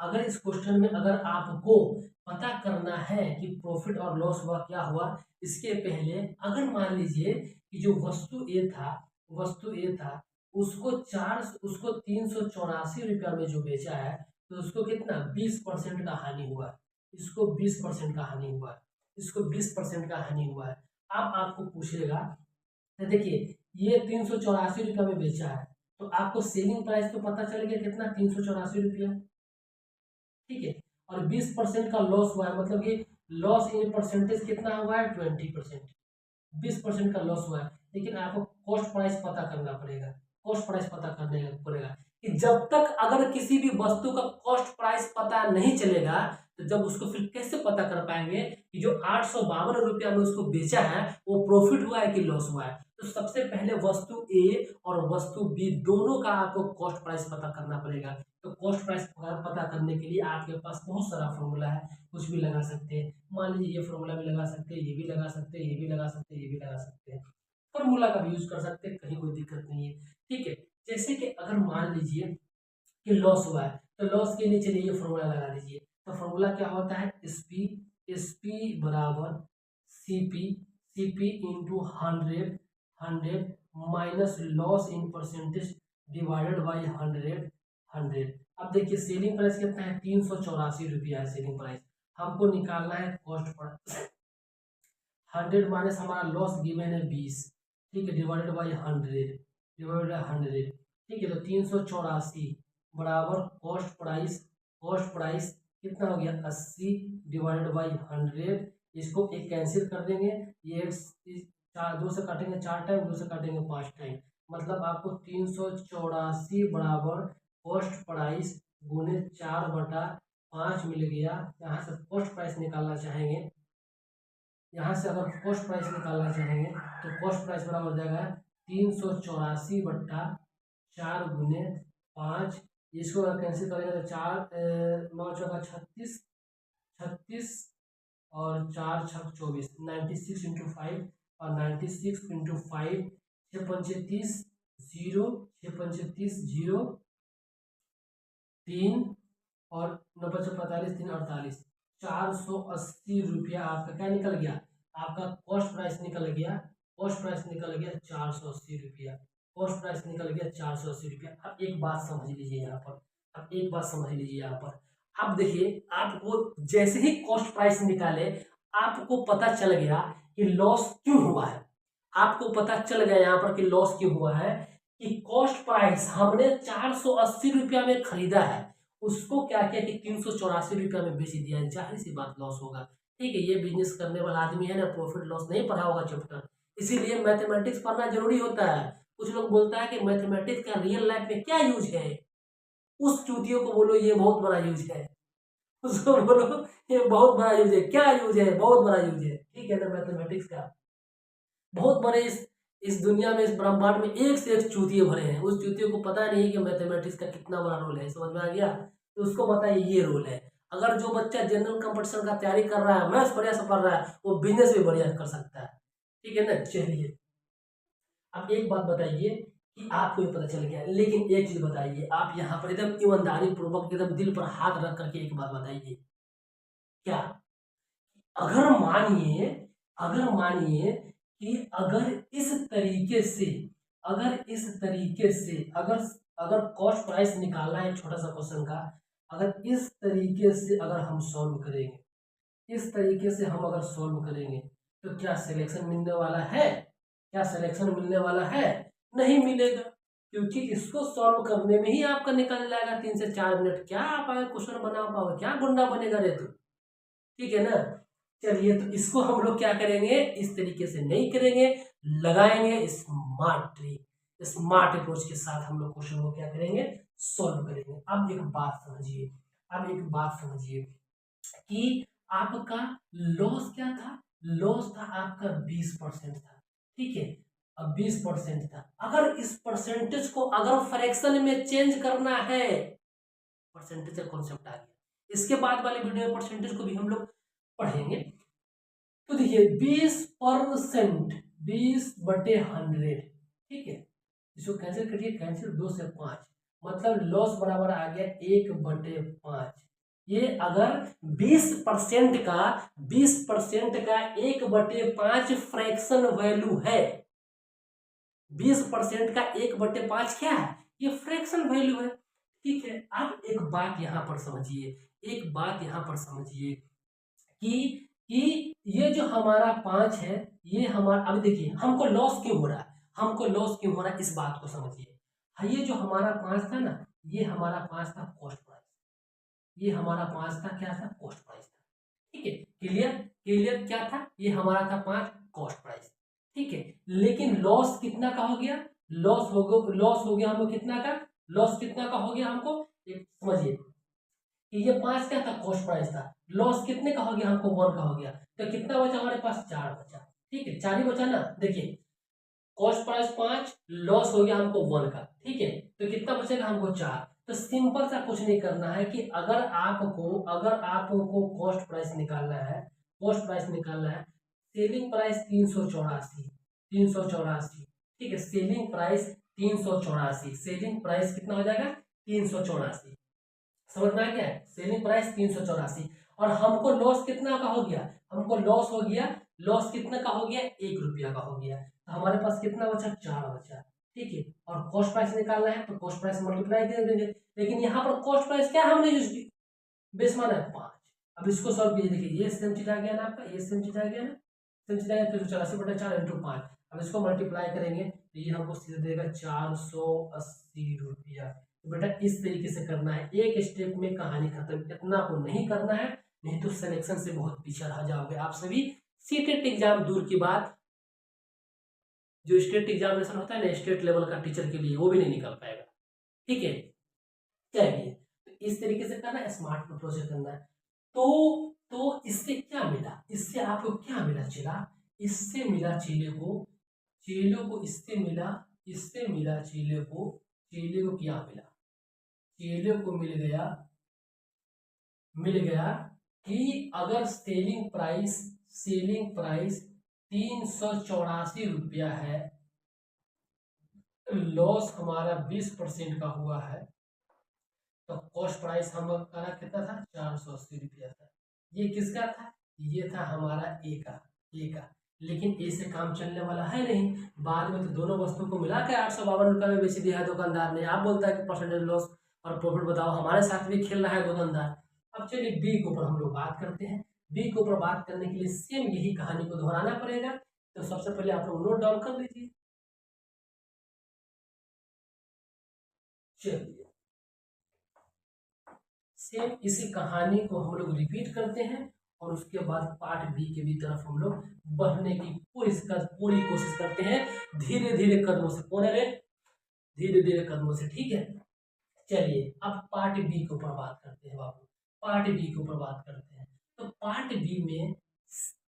अगर इस क्वेश्चन में अगर आपको पता करना है कि प्रॉफिट और लॉस हुआ क्या हुआ, इसके पहले अगर मान लीजिए कि जो वस्तु ए था उसको 384 रुपया में जो बेचा है तो उसको कितना 20% का हानि हुआ है, इसको 20% का हानि हुआ है, इसको 20% का हानि हुआ है। अब आपको पूछेगा, तो देखिए ये 384 रुपया में बेचा है तो आपको सेलिंग प्राइस तो पता चल गया कितना, 384 रुपया, ठीक है, और 20% का लॉस हुआ है, मतलब कि लॉस इन परसेंटेज कितना हुआ है, 20%, 20% का लॉस हुआ है। लेकिन आपको कॉस्ट प्राइस पता करना पड़ेगा, कॉस्ट प्राइस पता करने पड़ेगा कि जब तक अगर किसी भी वस्तु का कॉस्ट प्राइस पता नहीं चलेगा तो जब उसको फिर कैसे पता कर पाएंगे कि जो 852 रुपया में उसको बेचा है वो प्रॉफिट हुआ है कि लॉस हुआ है। तो सबसे पहले वस्तु ए और वस्तु बी दोनों का आपको कॉस्ट प्राइस पता करना पड़ेगा। तो कॉस्ट प्राइस पता करने के लिए आपके पास बहुत सारा फॉर्मूला है, कुछ भी लगा सकते हैं। मान लीजिए ये फॉर्मूला भी लगा सकते हैं, ये भी लगा सकते हैं, ये भी लगा सकते हैं, ये भी लगा सकते हैं। फॉर्मूला का भी यूज कर सकते हैं, कहीं कोई दिक्कत नहीं है। ठीक है, जैसे कि अगर मान लीजिए कि लॉस हुआ है, तो लॉस के लिए चलिए ये फॉर्मूला लगा लीजिए। तो फॉर्मूला क्या होता है, एसपी बराबर CP into 100 minus loss in percentage divided by 100। अब देखिए सेलिंग प्राइस कितना है, 384 रुपया है सेलिंग प्राइस। हमको निकालना है कॉस्ट प्राइस। 100 माइनस हमारा लॉस गिवन है 20, ठीक है, डिवाइडेड बाई 100। ठीक है, तो 384 बराबर कॉस्ट प्राइस कितना हो गया, 80 डिवाइडेड बाई 100। इसको एक कैंसिल कर देंगे, ये चार, 2 से काटेंगे 4 टाइम, 2 से काटेंगे 5 टाइम, मतलब आपको 384 बराबर कॉस्ट प्राइस गुने 4/5 मिल गया। यहाँ से कॉस्ट प्राइस निकालना चाहेंगे, यहाँ से अगर कॉस्ट प्राइस निकालना चाहेंगे तो कॉस्ट प्राइस बराबर हो जाएगा 384/4 गुने 5। इसको अगर कैंसिल करेंगे तो 4 9 चौका 36, 36 और 4 छक 24, 96 इंटू 5 और 96 इंटू 5, 6×5 0, 6×5 0, 3 और 9×5 3 48, 480 रुपया आपका क्या निकल गया, आपका कॉस्ट प्राइस निकल गया। कॉस्ट प्राइस निकल गया 480 रुपया। कॉस्ट प्राइस निकल गया 480 रुपया। अब एक बात समझ लीजिए यहाँ पर, अब एक बात समझ लीजिए यहाँ पर। अब देखिए आपको जैसे ही कॉस्ट प्राइस निकाले, आपको पता चल गया कि लॉस क्यों हुआ है। आपको पता चल गया यहाँ पर कि लॉस क्यों हुआ है, कि कॉस्ट प्राइस हमने 480 रुपया में खरीदा है, उसको क्या किया कि 384 रुपया में बेच दिया है, जाहिर सी बात लॉस होगा। ठीक है, ये बिजनेस करने वाला आदमी है ना, प्रॉफिट लॉस नहीं पढ़ा होगा चैप्टर, इसीलिए मैथमेटिक्स पढ़ना जरूरी होता है। कुछ लोग बोलता है कि मैथमेटिक्स का रियल लाइफ में क्या यूज है, उस चूतियों को बोलो ये बहुत बड़ा यूज है, उसको बोलो ये बहुत बड़ा यूज है। क्या यूज है, बहुत बड़ा यूज है। ठीक है ना, मैथमेटिक्स का बहुत बड़े इस दुनिया में, इस ब्रह्मांड में एक से एक चूतिए भरे हैं। उस चूतियों को पता नहीं कि मैथमेटिक्स का कितना बड़ा रोल है, समझ में आ गया, तो उसको पता है ये रोल है। अगर जो बच्चा जनरल कंपटीशन का तैयारी कर रहा है, मैथ्स बढ़िया से पढ़ रहा है, वो बिजनेस भी बढ़िया कर सकता है। ठीक है ना, चलिए अब एक बात बताइए कि आपको ये पता चल गया, लेकिन एक चीज बताइए, आप यहाँ पर एकदम ईमानदारी पूर्वक एकदम दिल पर हाथ रख करके एक बात बताइए, क्या अगर मानिए, अगर मानिए कि अगर इस तरीके से, अगर इस तरीके से, अगर अगर कॉस्ट प्राइस निकालना है छोटा सा क्वेश्चन का, अगर इस तरीके से अगर हम सॉल्व करेंगे, इस तरीके से हम अगर सॉल्व करेंगे, तो क्या सिलेक्शन मिलने वाला है, क्या सिलेक्शन मिलने वाला है, नहीं मिलेगा, क्योंकि इसको सॉल्व करने में ही आपका निकल जाएगा 3 से 4 मिनट। क्या आप आगे क्वेश्चन बना पाओगे, क्या गुंडा बनेगा रे तू। ठीक है ना, चलिए तो इसको हम लोग क्या करेंगे, इस तरीके से नहीं करेंगे, लगाएंगे स्मार्ट ट्रिक, स्मार्ट अप्रोच के साथ हम लोग क्वेश्चन को क्या करेंगे, सॉल्व करेंगे। अब एक बात समझिए, अब एक बात समझिए कि आपका लॉस क्या था, लॉस था आपका 20% था। ठीक है, अब 20% था, अगर इस परसेंटेज को अगर फ्रैक्शन में चेंज करना है, परसेंटेज का कॉन्सेप्ट आ गया, इसके बाद वाले वीडियो में परसेंटेज को भी हम लोग पढ़ेंगे। तो देखिए 20%, 20/100, ठीक है, इसको कैंसिल करिए, कैंसिल 2 से 5, मतलब लॉस बराबर आ गया 1/5। ये अगर 20% का 20% का 1/5 फ्रैक्शन वैल्यू है, 20% का 1/5 क्या है, ये फ्रैक्शन वैल्यू है। ठीक है, अब एक बात यहां पर समझिए, एक बात यहां पर समझिए कि ये जो हमारा 5 है, ये हमारा, अब देखिए हमको लॉस क्यों हो रहा है, हमको लॉस क्यों हो रहा है, इस बात को समझिए। ये जो हमारा 5 था ना, ये हमारा 5 था कॉस्ट प्राइस, ये हमारा 5 था, क्या था, कॉस्ट प्राइस था। ठीक है, क्लियर, क्लियर, क्या था, ये हमारा था 5 कॉस्ट प्राइस। ठीक है, लेकिन लॉस कितना का हो गया, लॉस हो गया, लॉस हो गया हमको कितना का, लॉस कितना का हो गया हमको, समझिए कि ये 5 क्या था, कॉस्ट प्राइस था, लॉस कितने का हो गया, हमको 1 का हो गया, तो कितना बचा हमारे पास, 4 बचा। ठीक है, 4 ही बचा ना, देखिए कॉस्ट प्राइस 5, लॉस हो गया हमको 1 का, ठीक है। तो कितना बचेगा हमको 4। तो सिंपल सा कुछ नहीं करना है कि अगर आपको कॉस्ट प्राइस निकालना है, सेलिंग प्राइस 384, ठीक है। सेलिंग प्राइस 384, सेलिंग प्राइस कितना हो जाएगा 384, समझ में आ गया है। सेलिंग प्राइस 384 और हमको लॉस कितना का हो गया, लॉस कितना का हो गया 1 रुपया का हो गया। तो हमारे पास कितना बचा 4 बचा, ठीक है। और कॉस्ट प्राइस निकालना है तो कॉस्ट प्राइस मल्टीप्लाई कर देंगे, लेकिन यहाँ पर कॉस्ट प्राइस क्या हमने यूज की, बेस माना है 5। अब इसको सॉल्व कीजिए, देखिए ये सेम चीज आ गया ना आपका, ये सेम चीज आ गया ना, सेम चीज आ गया। 384/4 इंटू 5। अब इसको मल्टीप्लाई करेंगे तो ये हमको सीधे देगा 480 रुपया। तो बेटा इस तरीके से करना है, एक स्टेप में कहानी खत्म। इतना को नहीं करना है, नहीं तो सिलेक्शन से बहुत पीछे रह जाओगे आप सभी। सीटेट एग्जाम दूर की बात, जो स्टेट एग्जामिनेशन होता है ना स्टेट लेवल का टीचर के लिए, वो भी नहीं निकल पाएगा, ठीक है। चलिए तो इस तरीके से करना है, स्मार्ट अप्रोच से करना है। तो इससे क्या मिला, इससे आपको क्या मिला चेला, इससे मिला चेले को इससे मिला चेले को क्या मिला, चेले को मिल गया कि अगर सेलिंग प्राइस 384 रुपया है, लॉस हमारा 20% का हुआ है, तो कॉस्ट प्राइस हमारा कितना था 480 रुपया था। ये किसका था, ये था हमारा ए का। लेकिन ए से काम चलने वाला है नहीं, बाद में तो दोनों वस्तुओं को मिला के 852 रुपया में बेच दिया है दुकानदार ने। आप बोलता है कि परसेंटेज लॉस और प्रॉफिट बताओ, हमारे साथ भी खेल रहा है दुकानदार। अब चलिए बी के ऊपर हम लोग बात करते हैं। बी के ऊपर बात करने के लिए सेम यही कहानी को दोहराना पड़ेगा। तो सबसे पहले आप लोग नोट डाउन कर लीजिए। चलिए सेम इसी कहानी को हम लोग रिपीट करते हैं और उसके बाद पार्ट बी के भी तरफ हम लोग बढ़ने की पूरी कोशिश करते हैं, धीरे धीरे कदमों से। धीरे धीरे कदमों से, ठीक है। चलिए अब पार्ट बी के ऊपर बात करते हैं बाबू, पार्ट बी के ऊपर बात करते हैं। तो पार्ट बी में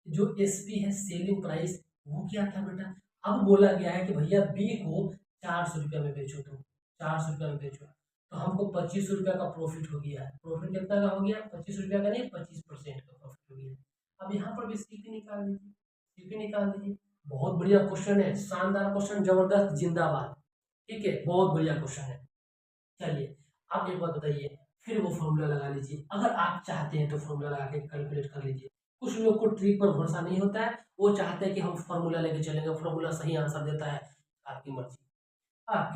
जो एसपी है सेलिंग प्राइस, वो क्या था बेटा। अब बोला गया है कि भैया बी को 400 रुपया में बेचो, तुम 400 रुपया में बेचो, तो हमको 25 रुपया का प्रॉफिट हो गया है। प्रॉफिट कितना का हो गया, 25 रुपया का नहीं, 25% का प्रॉफिट हो गया। अब यहाँ पर भी सीपी निकाल दीजिए, बहुत बढ़िया क्वेश्चन है, शानदार क्वेश्चन, जबरदस्त, जिंदाबाद, ठीक है, बहुत बढ़िया क्वेश्चन है। चलिए आप एक बात बताइए, फिर वो फॉर्मूला लगा लीजिए। अगर आप चाहते हैं तो फॉर्मूला लगा के कैलकुलेट कर लीजिए। कुछ लोग को ट्रिक पर भरोसा नहीं होता है, वो चाहते हैं कि हम फॉर्मूला लेके चलेंगे, फॉर्मूला सही आंसर देता है। आपकी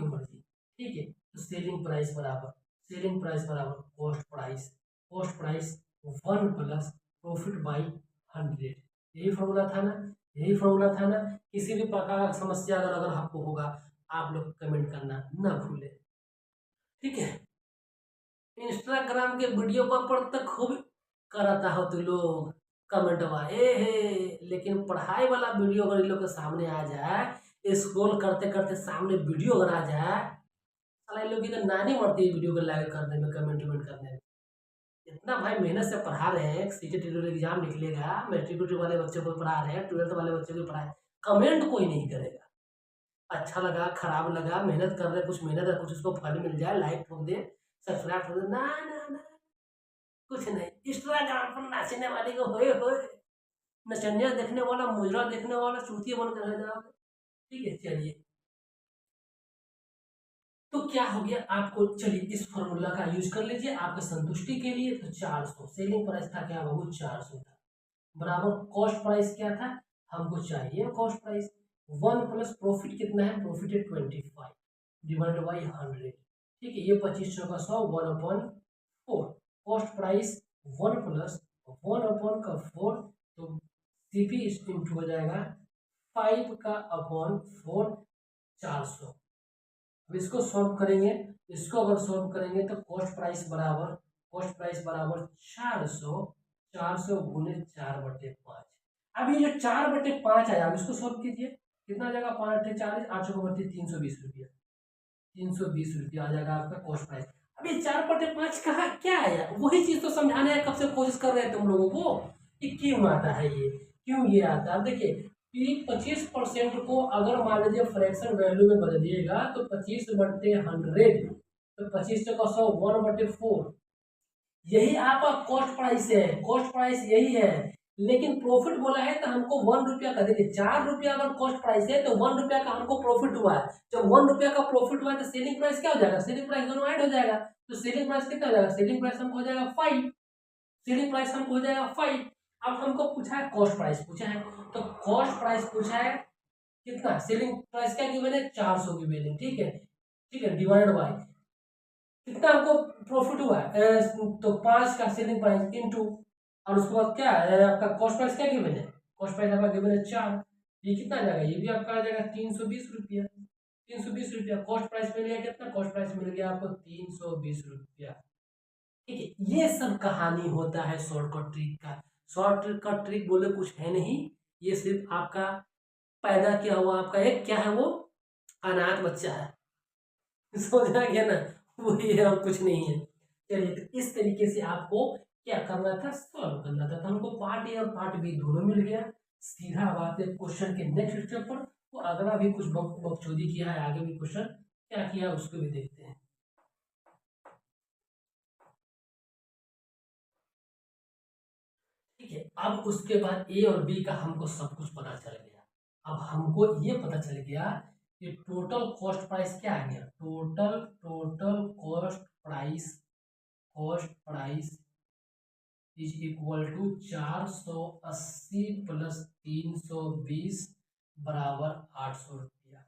मर्जी, ठीक है। तो सेलिंग प्राइस बराबर cost price 1 plus profit by 100। यही फॉर्मूला था ना। किसी भी प्रकार का समस्या अगर आपको होगा, आप लोग कमेंट करना ना भूले, ठीक है। इंस्टाग्राम के वीडियो पर तक खूब करता हो तो लोग कमेंटवा लेकिन पढ़ाई वाला वीडियो अगर इन लोग के सामने आ जाए, स्क्रॉल करते करते सामने वीडियो अगर आ जाए, साला इन लोग की तो नानी मरती है वीडियो को लाइक करने में, कमेंट करने में। इतना भाई मेहनत से पढ़ा रहे हैं, सीटेट एग्जाम निकलेगा, मैट्रिक वाले बच्चों को पढ़ा रहे हैं, 12th वाले बच्चों को पढ़ा रहे हैं, कमेंट कोई नहीं करेगा। अच्छा लगा, खराब लगा, मेहनत कर रहे, कुछ मेहनत है, कुछ उसको फल मिल जाए, लाइक ठोक दे, सब्सक्राइब ठोक दे, ना ना ना, कुछ नहीं। इंस्टाग्राम पर नाचने वाले को होए नचनिया देखने वाला, मुजरा देखने वाला, चूतिया बनकर रह जाओगे, ठीक है। चलिए तो क्या हो गया आपको, चलिए इस फॉर्मूला का यूज कर लीजिए आपके संतुष्टि के लिए। तो 400 सेलिंग प्राइस था क्या बाबू, 400 था, बराबर कॉस्ट प्राइस क्या था, हमको चाहिए कॉस्ट प्राइस 1 प्लस प्रॉफिट कितना है, प्रॉफिट है 25 डिवाइड बाई 100, ठीक है। ये 2500 का 100, 1/4, कॉस्ट प्राइस 1 प्लस 1/4, तो सीपी इंटू हो जाएगा 5 का अपॉन 4, 400। अब इसको सॉल्व करेंगे, अगर सॉल्व करेंगे तो कॉस्ट प्राइस बराबर 400 गुने 4/5। अब ये जो 4/5 आया, अब इसको सॉल्व कीजिए, कितना आ जाएगा, 5 40, 8 320 रुपया, 320 रुपया आ जाएगा आपका कॉस्ट प्राइस। अब ये 4/5 कहा क्या आया, वही चीज तो समझाने कब से कोशिश कर रहे हैं तुम लोगों को, ये क्यों आता है, ये क्यों ये आता है। देखिए कि 25% को अगर मान लीजिए फ्रैक्शन वैल्यू में बदलिएगा तो 25/100, तो 25 × 100 1/4, यही आपका कॉस्ट प्राइस है, कॉस्ट प्राइस यही है। लेकिन प्रॉफिट बोला है तो हमको 1 रुपया का, देखिए 4 रुपया अगर कॉस्ट प्राइस है तो 1 रुपया का हमको प्रॉफिट हुआ है। जब 1 रुपया का प्रॉफिट हुआ है तो सेलिंग प्राइस क्या हो जाएगा, सेलिंग प्राइस दोनों ऐड हो जाएगा, तो सेलिंग प्राइस कितना हो जाएगा, सेलिंग प्राइस हमको हो जाएगा 5, सेलिंग प्राइस हमको हो जाएगा 5। अब हमको पूछा है कॉस्ट प्राइस पूछा है, तो कॉस्ट प्राइस पूछा है कितना, सेलिंग प्राइस क्या गिवन है 400 गिवन है, ठीक है, ठीक है, डिवाइड बाय कितना हमको प्रॉफिट हुआ है, तो 5 का सेलिंग प्राइस इनटू, और उसके बाद क्या है आपका कॉस्ट प्राइस क्या गिवन है, कॉस्ट प्राइस आपका गिवन है 4, ये कितना आ जाएगा, ये भी आपका आ जाएगा 320 रुपया, 320 रुपया कॉस्ट प्राइस मिल गया, कितना कॉस्ट प्राइस मिल गया आपको 320 रुपया। ठीक है, ये सब कहानी होता है शॉर्टकट ट्रिक का। शॉर्टकट ट्रिक बोले कुछ है नहीं, ये सिर्फ आपका पैदा किया हुआ आपका एक क्या है वो अनाथ बच्चा है, समझ आ गया ना, वो ये और कुछ नहीं है। चलिए, तो इस तरीके से आपको क्या करना था, सॉल्व करना था। तो हमको पार्ट ए और पार्ट बी दोनों मिल गया। सीधा बात है क्वेश्चन के नेक्स्ट स्टेप पर, तो अगला भी कुछ बकचोदी किया है, आगे भी क्वेश्चन क्या किया है उसको भी देखते हैं। ठीक है, अब उसके बाद ए और बी का हमको सब कुछ पता चल गया। अब हमको ये पता चल गया कि टोटल कॉस्ट प्राइस क्या आ गया, total total cost price is equal to 480 plus 320 बराबर 800 रुपया।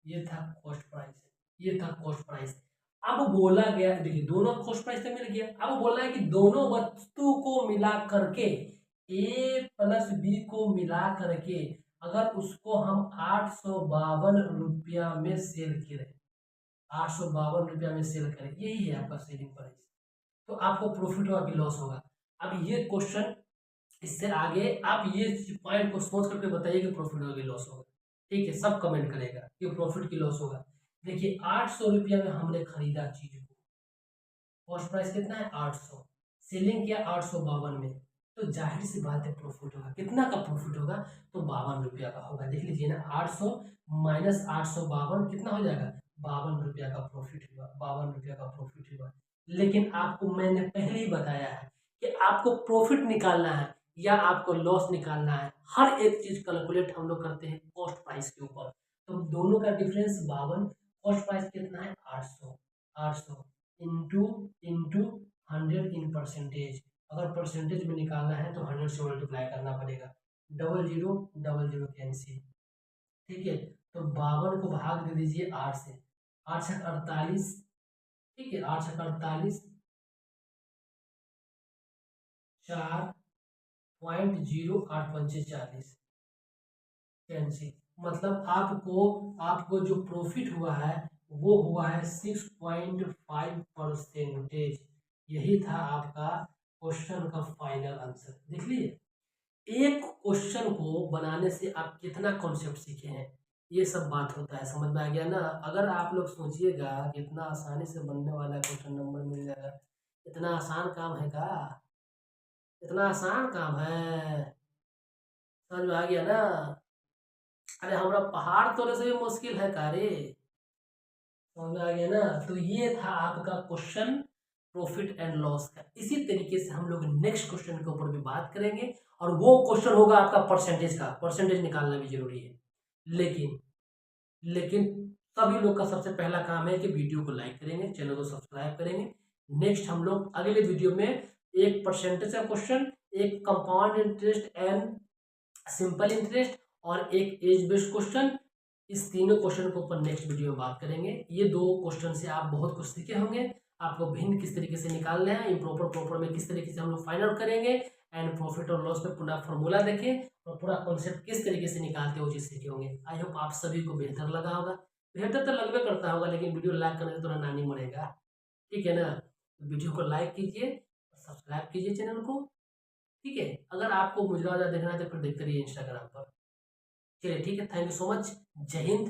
ये था कॉस्ट प्राइस, ये था कॉस्ट प्राइस। अब बोला गया, देखिए दोनों कॉस्ट प्राइस तो मिल गया, अब बोला है कि दोनों वस्तु को मिला करके ए प्लस बी को मिला करके अगर उसको हम 852 रुपया में सेल करें, 852 रुपया में सेल करें, यही है आपका सेलिंग प्राइस, तो आपको प्रॉफिट होगा कि लॉस होगा। अब ये क्वेश्चन, इससे आगे आप ये पॉइंट को सोच करके बताइए कि प्रॉफिट होगा कि लॉस होगा। ठीक है, सब कमेंट करेगा कि प्रॉफिट की लॉस होगा। देखिए 800 रुपया में हमने खरीदा चीज को, कॉस्ट प्राइस कितना है 800, सेलिंग किया 852 में, तो जाहिर सी बात है प्रॉफिट होगा। कितना का प्रॉफिट होगा, तो 52 रुपया का होगा। देख लीजिए ना, 800 माइनस 852 कितना हो जाएगा, 52 रुपया का प्रॉफिट हुआ, 52 रुपया का प्रॉफिट हुआ। लेकिन आपको मैंने पहले ही बताया है कि आपको प्रॉफिट निकालना है या आपको लॉस निकालना है, हर एक चीज कैलकुलेट हम लोग करते हैं कॉस्ट प्राइस के ऊपर। तो दोनों का डिफरेंस 52, कॉस्ट प्राइस कितना है 800, 800 इंटू इंटू 100 इन परसेंटेज, अगर परसेंटेज में निकालना है तो 100 से मल्टीप्लाई करना पड़ेगा, 00 कैंसिल। ठीक है, तो 52 को भाग दे दीजिए 8 से, 8 से 48, ठीक है, 8 से 48 4.08 कैंसिल, मतलब आपको जो प्रॉफिट हुआ है वो हुआ है 6.5%। यही था आपका क्वेश्चन का फाइनल आंसर। देख लीजिए, एक क्वेश्चन को बनाने से आप कितना कॉन्सेप्ट सीखे हैं, ये सब बात होता है, समझ में आ गया ना। अगर आप लोग सोचिएगा कि इतना आसानी से बनने वाला क्वेश्चन नंबर मिल जाएगा, इतना आसान काम है का, इतना आसान काम है, समझ में आ गया ना। अरे हमरा पहाड़ तोड़े से भी मुश्किल है का रे, समझ में आ गया ना। तो ये था आपका क्वेश्चन प्रॉफिट एंड लॉस का। इसी तरीके से हम लोग नेक्स्ट क्वेश्चन के ऊपर भी बात करेंगे, और वो क्वेश्चन होगा आपका परसेंटेज का, परसेंटेज निकालना भी जरूरी है। लेकिन लेकिन सभी लोग का सबसे पहला काम है कि वीडियो को लाइक करेंगे, चैनल को सब्सक्राइब करेंगे। नेक्स्ट हम लोग अगले वीडियो में एक परसेंटेज का क्वेश्चन, एक compound interest and simple interest और एक एज बेस्ड क्वेश्चन, इस तीनों क्वेश्चन के ऊपर नेक्स्ट वीडियो में बात करेंगे। ये दो क्वेश्चन से आप बहुत कुछ सीखे होंगे, आपको भिन्न किस तरीके से निकालना है, इम्प्रॉपर प्रॉपर में किस तरीके से हम लोग फाइंड आउट करेंगे, एंड प्रॉफिट और लॉस में पूरा फॉर्मूला देखें और पूरा कॉन्सेप्ट किस तरीके से निकालते हैं वो चीज़ सीखे होंगे। आई होप आप सभी को बेहतर लगा होगा, बेहतर तो लगभग करता होगा, लेकिन वीडियो लाइक करने से थोड़ा नानी मरेगा, ठीक है ना। वीडियो को लाइक कीजिए, सब्सक्राइब कीजिए चैनल को, ठीक है। अगर आपको मुजरा देखना है तो फिर देखते रहिए इंस्टाग्राम पर। चलिए ठीक है, थैंक यू सो मच, जय हिंद।